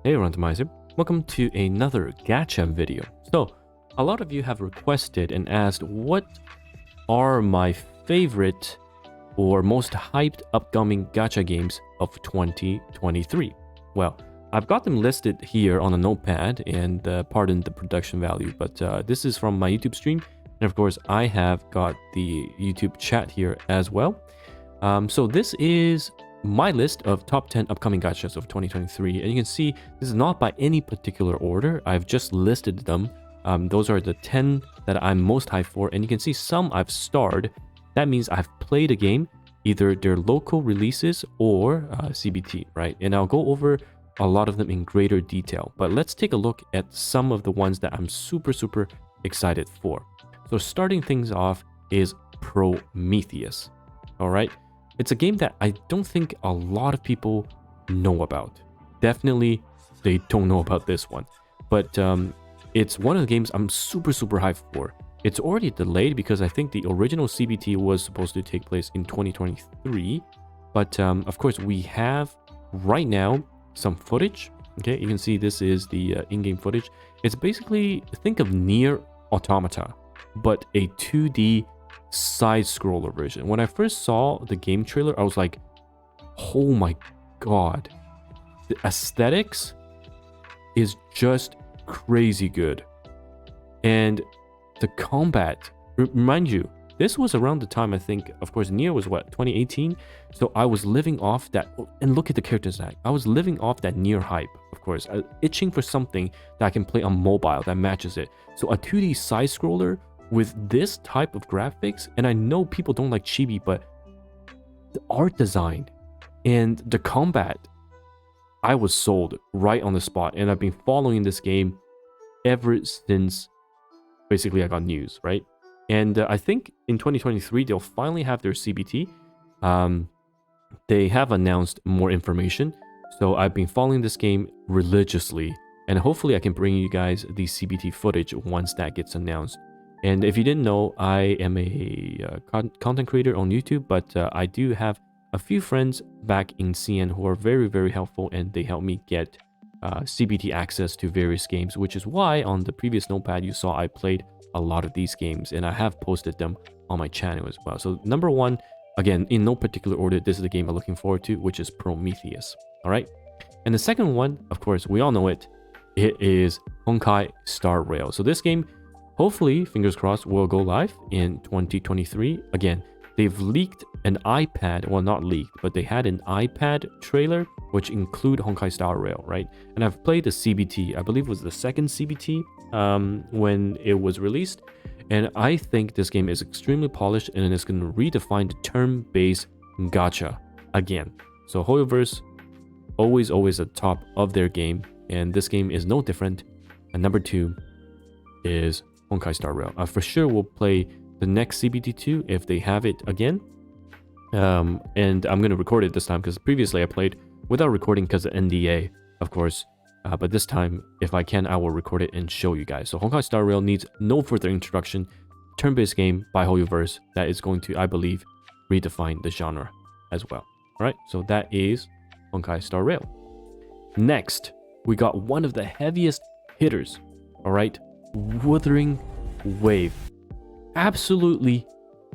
Hey everyone, TimaeuSS. Welcome to another Gacha video. So, a lot of you have requested and asked what are my favorite or most hyped upcoming Gacha games of 2023. Well, I've got them listed here on a notepad, and pardon the production value, but this is from my YouTube stream, and of course I have got the YouTube chat here as well. So this is my list of top 10 upcoming gachas of 2023, and you can see this is not by any particular order. I've just listed them. Those are the 10 that I'm most hyped for, and you can see some I've starred. That means I've played a game, either their local releases or CBT, right? And I'll go over a lot of them in greater detail, but let's take a look at some of the ones that I'm super excited for. So starting things off is Prometheus. All right, it's a game that I don't think a lot of people know about. Definitely they don't know about this one, but it's one of the games I'm super hyped for. It's already delayed because I think the original CBT was supposed to take place in 2023, but of course we have right now some footage. Okay, you can see this is the in-game footage. It's basically, think of Nier Automata, but a 2D side-scroller version. When I first saw the game trailer, I was like, oh my god, the aesthetics is just crazy good. And the combat, remind you, this was around the time, I think, of course, Nier was what, 2018? So I was living off that, and look at the character design. I was living off that Nier hype, of course, itching for something that I can play on mobile that matches it. So a 2D side-scroller with this type of graphics, and I know people don't like chibi, but the art design and the combat, I was sold right on the spot, and I've been following this game ever since basically I got news, right? And I think in 2023 they'll finally have their CBT. They have announced more information, so I've been following this game religiously, and hopefully I can bring you guys the CBT footage once that gets announced. And if you didn't know, I am a content creator on YouTube, but I do have a few friends back in CN who are very helpful, and they help me get CBT access to various games, which is why on the previous notepad you saw I played a lot of these games, and I have posted them on my channel as well. So number one, again, in no particular order, this is the game I'm looking forward to, which is Prometheus. All right, and the second one, of course, we all know it. It is Honkai Star Rail. So this game, hopefully, fingers crossed, will go live in 2023. Again, they've leaked an iPad, well, not leaked, but they had an iPad trailer, which include Honkai Star Rail, right? And I've played the CBT, I believe it was the second CBT when it was released. And I think this game is extremely polished, and it's going to redefine the turn-based gacha again. So HoYoverse, always at the top of their game, and this game is no different. And number two is Honkai Star Rail. For sure we'll play the next CBT2 if they have it again. And I'm going to record it this time because previously I played without recording because of NDA, of course. But this time, if I can, I will record it and show you guys. So Honkai Star Rail needs no further introduction. Turn-based game by HoYoverse that is going to, I believe, redefine the genre as well. All right, so that is Honkai Star Rail. Next, we got one of the heaviest hitters. All right, Wuthering Wave. Absolutely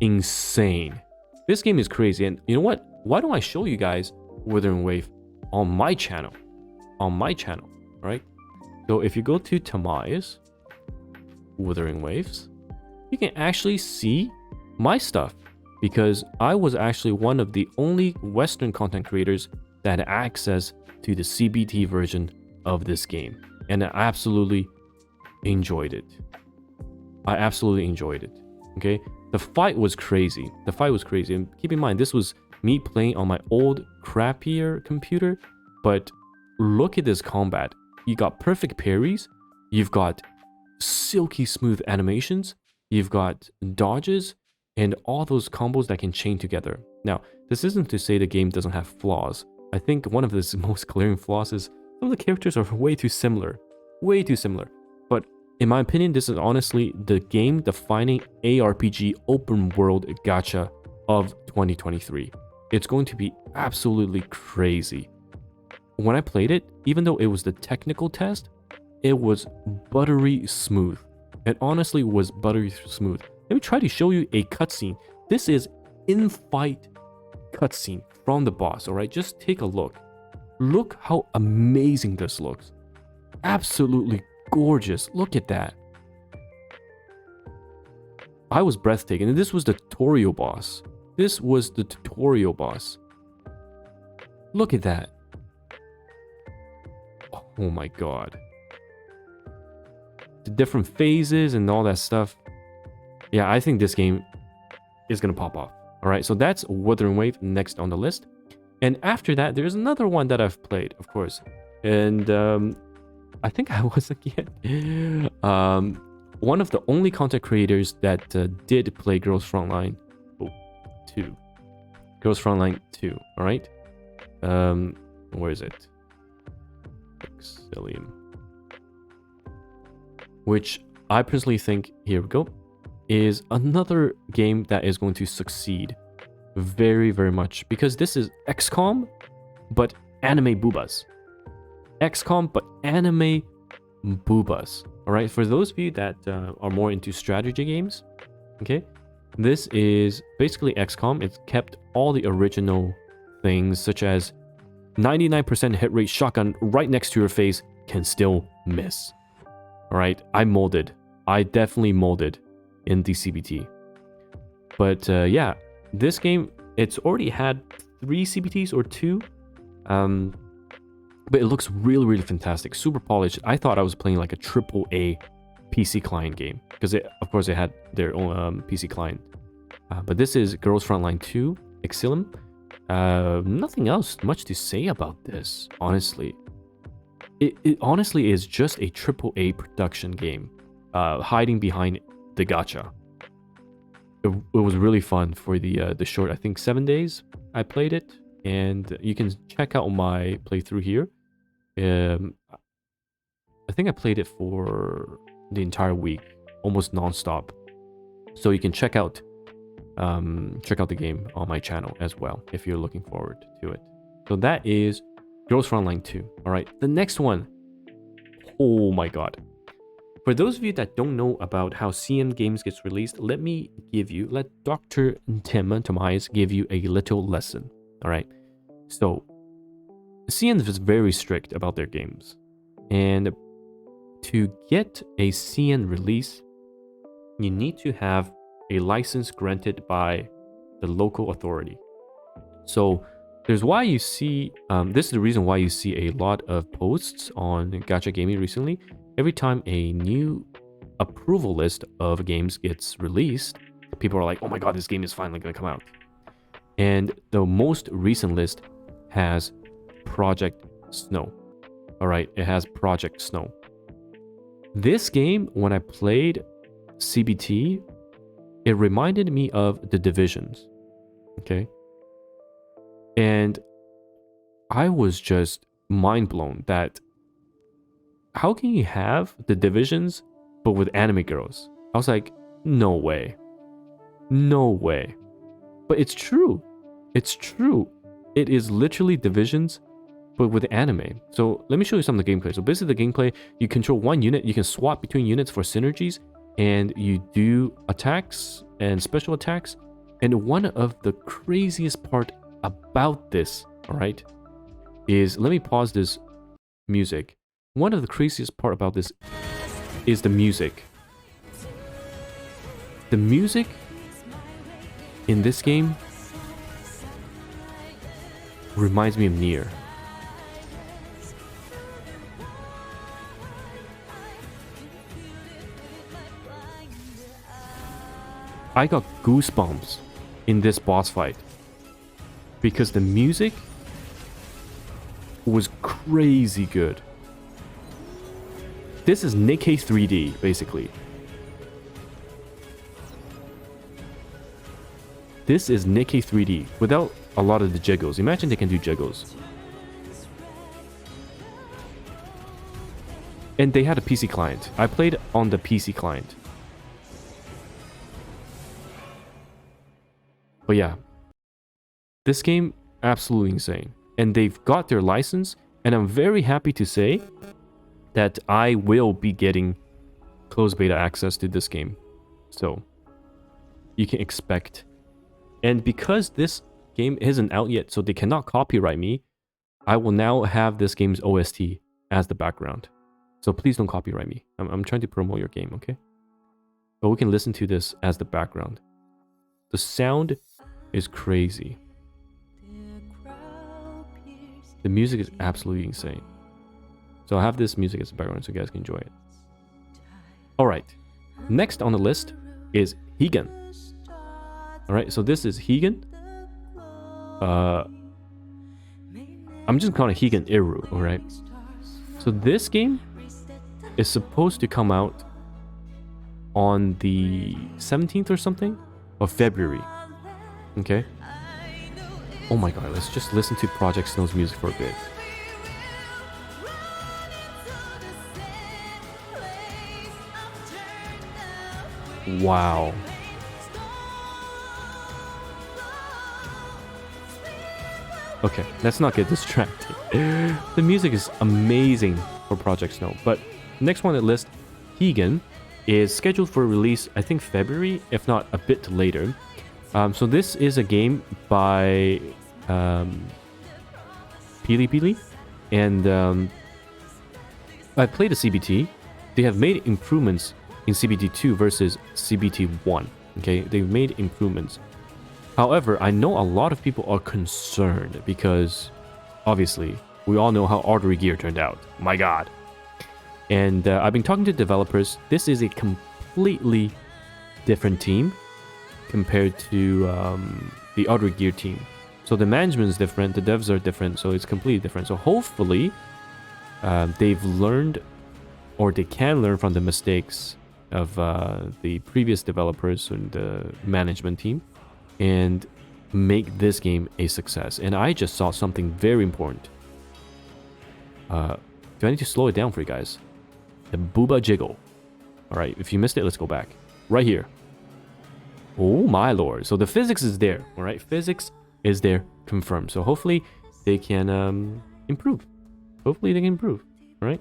insane. This game is crazy, and you know what? Why don't I show you guys Wuthering Wave on my channel? Right? So if you go to TimaeuSS Wuthering Waves, you can actually see my stuff, because I was actually one of the only Western content creators that had access to the CBT version of this game, and I absolutely enjoyed it. Okay, the fight was crazy. And keep in mind, this was me playing on my old crappier computer, but look at this combat. You got perfect parries, you've got silky smooth animations, you've got dodges, and all those combos that can chain together. Now, this isn't to say the game doesn't have flaws. I think one of the most glaring flaws is some of the characters are way too similar. But in my opinion, this is honestly the game-defining ARPG open world gacha of 2023. It's going to be absolutely crazy. when I played it, even though it was the technical test, it was buttery smooth. It honestly was buttery smooth. Let me try to show you a cutscene. This is in-fight cutscene from the boss, alright? Just take a look. Look how amazing this looks. Absolutely gorgeous. Look at that. I was breathtaking. And this was the tutorial boss. This was the tutorial boss. Look at that. Oh my god. The different phases and all that stuff. Yeah, I think this game is gonna pop off. Alright, so that's Wuthering Wave next on the list. And after that, there's another one that I've played, of course. And I think I was again one of the only content creators that did play Girls Frontline 2. Girls Frontline 2, alright? Where is it? Exilium. Which I personally think, here we go, is another game that is going to succeed very, very much. Because this is XCOM, but anime boobas. XCOM, but anime boobas. Alright, for those of you that are more into strategy games, okay, this is basically XCOM. It's kept all the original things, such as 99% hit rate shotgun right next to your face can still miss. Alright, I definitely molded in the CBT. But yeah, this game, it's already had 3 CBTs or 2. But it looks really, really fantastic. Super polished. I thought I was playing like a AAA PC client game. Because, of course, they had their own PC client. But this is Girls Frontline 2, Exilium. Nothing else much to say about this, honestly. It honestly is just a AAA production game. Hiding behind the gacha. It was really fun for the short, I think 7 days I played it. And you can check out my playthrough here. I think I played it for the entire week, almost non-stop. So you can check out the game on my channel as well if you're looking forward to it. So that is Girls Frontline 2. All right, the next one. Oh my god. For those of you that don't know about how CN games gets released, let Dr. TimaeuSS give you a little lesson. All right. So, CN is very strict about their games. And to get a CN release, you need to have a license granted by the local authority. So, there's why you see, this is the reason why you see a lot of posts on Gacha Gaming recently. Every time a new approval list of games gets released, people are like, oh my god, this game is finally going to come out. And the most recent list has Project Snow. Alright, it has Project Snow. This game, when I played CBT, it reminded me of The Divisions. Okay? And I was just mind blown that how can you have The Divisions but with anime girls? I was like, no way. No way. But it's true. It's true. It is literally Divisions, but with anime. So let me show you some of the gameplay. So basically the gameplay, you control one unit, you can swap between units for synergies, and you do attacks and special attacks. And one of the craziest part about this, alright, is, let me pause this music. One of the craziest part about this is the music. The music in this game reminds me of Nier. I got goosebumps in this boss fight because the music was crazy good. This is Nikkei 3D, basically. This is Nikkei 3D without a lot of the jiggles. Imagine they can do jiggles. And they had a PC client. I played on the PC client. But yeah, this game, absolutely insane. And they've got their license And I'm very happy to say that I will be getting closed beta access to this game. So you can expect. And because this game isn't out yet, so they cannot copyright me, I will now have this game's OST as the background. So please don't copyright me. I'm trying to promote your game, okay? But we can listen to this as the background. The sound is crazy. The music is absolutely insane. So I have this music as the background so you guys can enjoy it. Alright. Next on the list is Higan. Alright, so this is Higan. I'm just calling it Higan Eruthyll, alright? So this game is supposed to come out on the 17th or something of February. Okay? Oh my god, let's just listen to Project Snow's music for a bit. Wow. Okay, let's not get distracted. The music is amazing for Project Snow. But next one on the list, Higan, is scheduled for release, I think February, if not a bit later. So this is a game by Pili, and I played the CBT. They have made improvements in CBT 2 versus CBT 1. Okay, they've made improvements. However, I know a lot of people are concerned because, obviously, we all know how Artery Gear turned out. My god. And I've been talking to developers. This is a completely different team compared to the Artery Gear team. So the management is different, the devs are different, so it's completely different. So hopefully, they've learned, or they can learn from the mistakes of the previous developers and the management team, and make this game a success. And I just saw something very important. Do I need to slow it down for you guys? The Booba Jiggle. Alright, if you missed it, let's go back. Right here. Oh my lord. So the physics is there. Alright, physics is there. Confirmed. So hopefully they can improve. Hopefully they can improve. Alright.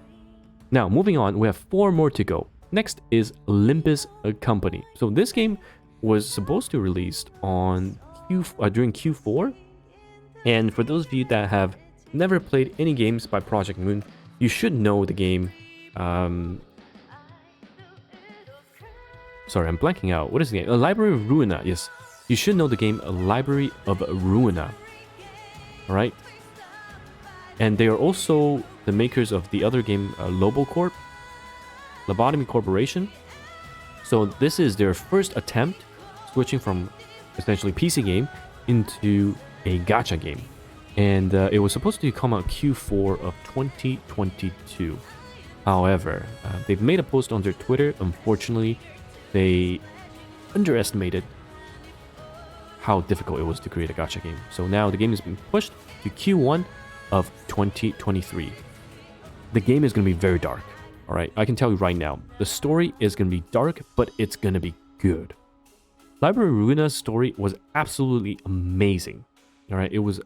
Now, moving on, we have 4 more to go. Next is Limbus Company. So this game was supposed to release on during Q4. And for those of you that have never played any games by Project Moon, you should know the game. Sorry, I'm blanking out. What is the game? A Library of Ruina. Yes, you should know the game A Library of Ruina. Alright. And they are also the makers of the other game, Lobocorp. Lobotomy Corporation. So this is their first attempt switching from essentially PC game into a gacha game. And it was supposed to come out Q4 of 2022. However, they've made a post on their Twitter. Unfortunately, they underestimated how difficult it was to create a gacha game. So now the game has been pushed to Q1 of 2023. The game is going to be very dark. All right, I can tell you right now, the story is going to be dark, but it's going to be good. Library Ruina's story was absolutely amazing. All right, it was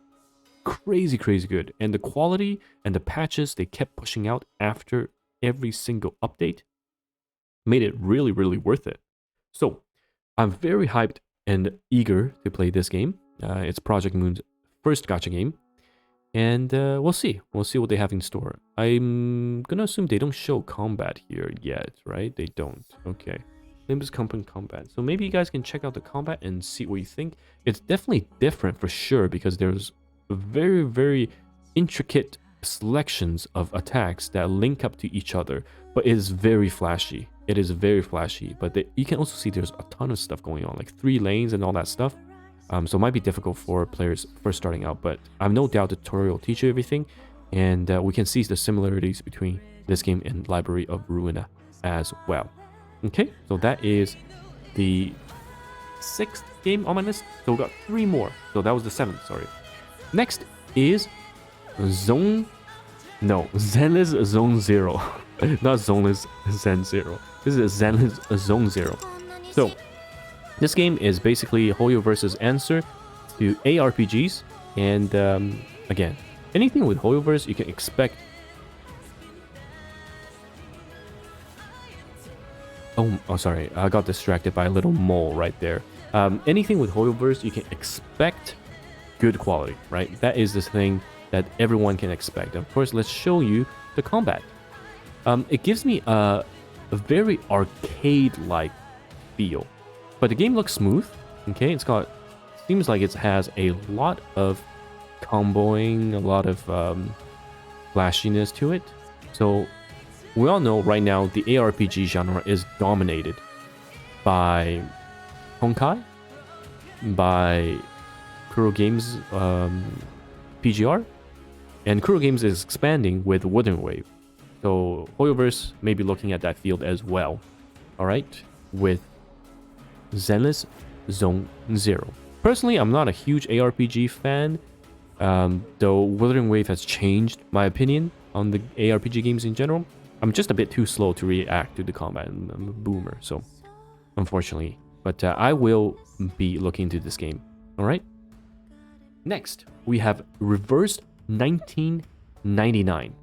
crazy good, and the quality and the patches they kept pushing out after every single update made it really worth it. So I'm very hyped and eager to play this game. It's Project Moon's first gacha game, and we'll see what they have in store. I'm gonna assume they don't show combat here yet, right? They don't. Okay. Limbus Company combat. So maybe you guys can check out the combat and see what you think. It's definitely different for sure because there's very intricate selections of attacks that link up to each other, but it is very flashy. It is very flashy, but you can also see there's a ton of stuff going on, like 3 lanes and all that stuff. So it might be difficult for players first starting out, but I have no doubt the tutorial will teach you everything, and we can see the similarities between this game and Library of Ruina as well. Okay, so that is the 6th game on my list. So we got 3 more. So that was the 7th, sorry. Next is Zenless Zone Zero. Not Zoneless Zen Zero. This is Zenless Zone Zero. So this game is basically Hoyo versus Answer to ARPGs. And again, anything with Hoyoverse, you can expect. Oh, sorry, I got distracted by a little mole right there. Anything with Hoyoverse, you can expect good quality, right? That is this thing that everyone can expect. Of course, let's show you the combat. It gives me a very arcade-like feel, but the game looks smooth. Okay, it's got, seems like it has a lot of comboing, a lot of flashiness to it. So we all know right now the ARPG genre is dominated by Honkai, by Kuro Games PGR, and Kuro Games is expanding with Wuthering Waves. So Hoyoverse may be looking at that field as well. All right, with Zenless Zone Zero. Personally, I'm not a huge ARPG fan, though Wuthering Wave has changed my opinion on the ARPG games in general. I'm just a bit too slow to react to the combat. I'm a boomer, so unfortunately. But I will be looking into this game. All right. Next, we have Reversed 1999.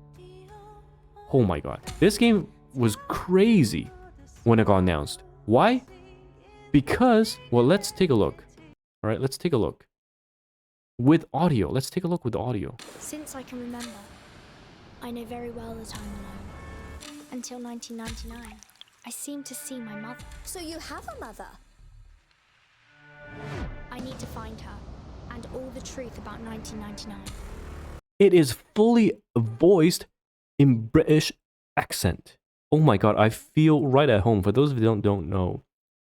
Oh my god. This game was crazy when it got announced. Why? Because, well, let's take a look. All right, let's take a look. With audio. Let's take a look with audio. Since I can remember, I know very well that I'm alone. Until 1999, I seemed to see my mother. So you have a mother? I need to find her, and all the truth about 1999. It is fully voiced in British accent. Oh my god, I feel right at home. For those of you who don't know,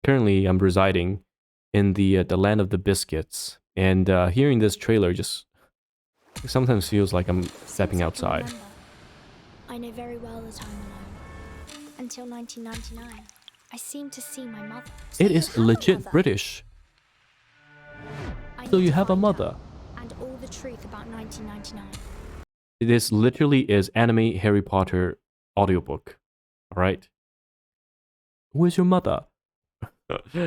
currently I'm residing in the land of the biscuits, and hearing this trailer just sometimes feels like I'm stepping outside. I know very well that I'm alone. Until 1999, I seemed to see my mother. It is legit British. So you have a mother. And all the truth about 1999. This literally is anime Harry Potter audiobook. All right. Who is your mother?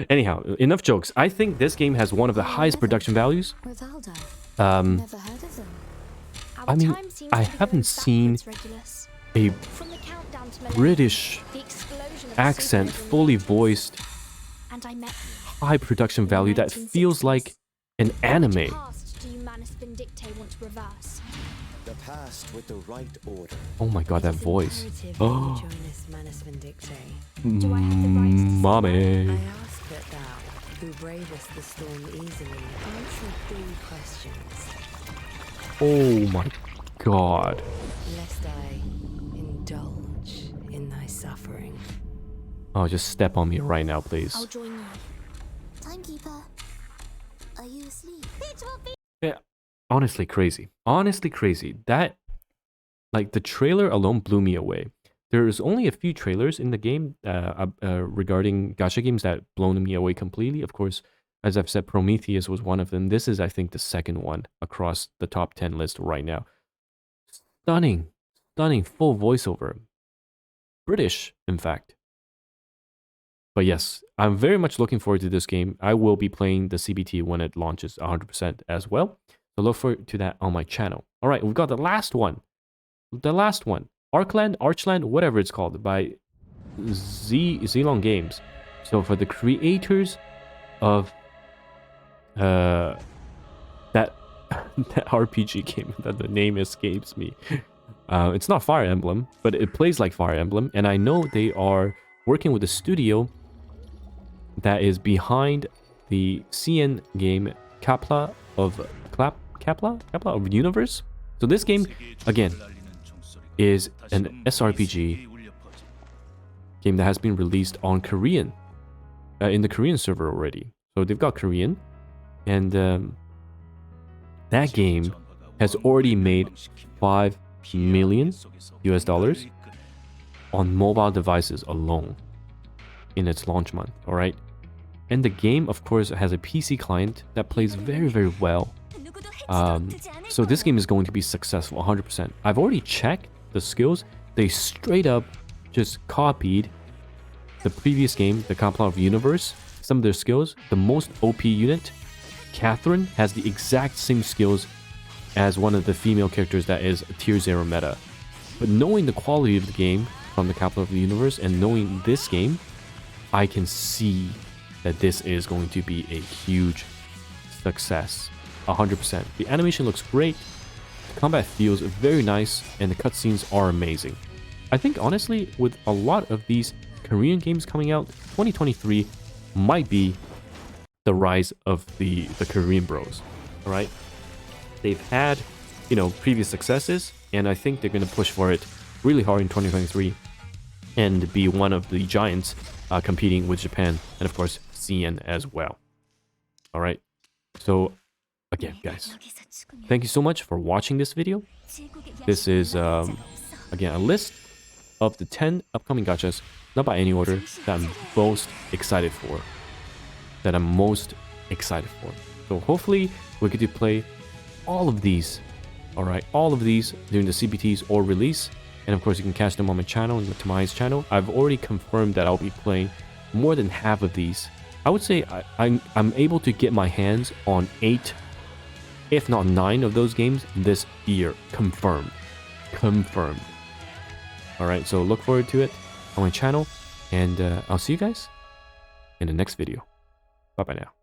Anyhow, enough jokes. I think this game has one of the highest production values. Never heard of them. I mean, I haven't seen a British accent fully voiced high production value that feels like an anime. The past with the right order. Oh my god, that voice. Oh, I mommy. ask that thou, who bravest the storm easily, answer 3 questions, Oh my god. lest I indulge in thy suffering. Oh, just step on me right now, please. I'll join you. Timekeeper, are you asleep? Yeah, honestly crazy. Honestly crazy. That, like, the trailer alone blew me away. There's only a few trailers in the game regarding Gacha Games that blown me away completely. Of course, as I've said, Prometheus was one of them. This is, I think, the second one across the top 10 list right now. Stunning. Stunning. Full voiceover. British, in fact. But yes, I'm very much looking forward to this game. I will be playing the CBT when it launches 100% as well. So look forward to that on my channel. All right, we've got the last one. The last one. Archeland, whatever it's called, by Zilong Games. So for the creators of that RPG game that the name escapes me. It's not Fire Emblem, but it plays like Fire Emblem, and I know they are working with a studio that is behind the CN game Kapla of Universe. So this game, again, is an SRPG game that has been released on Korean, in the Korean server already. So they've got Korean, and that game has already made $5 million on mobile devices alone in its launch month. All right, and the game, of course, has a PC client that plays very, very well. So this game is going to be successful 100%. I've already checked the skills. They straight up just copied the previous game, the Kapla of Universe. Some of their skills, the most OP unit, Catherine, has the exact same skills as one of the female characters that is tier 0 meta. But knowing the quality of the game from the capital of the universe and knowing this game, I can see that this is going to be a huge success. 100%. The animation looks great, the combat feels very nice, and the cutscenes are amazing. I think honestly, with a lot of these Korean games coming out, 2023 might be the rise of the Korean bros. Alright? They've had, you know, previous successes, and I think they're going to push for it really hard in 2023 and be one of the giants competing with Japan and of course CN as well. Alright, so again guys, thank you so much for watching this video. This is again a list of the 10 upcoming gachas, not by any order, that I'm most excited for. So hopefully we get to play all of these. Alright, all of these during the CBTs or release. And of course you can catch them on my channel, and TimaeuSS channel. I've already confirmed that I'll be playing more than half of these. I would say I'm able to get my hands on 8, if not 9 of those games this year. Confirmed. Alright, so look forward to it on my channel, and I'll see you guys in the next video. Bye bye now.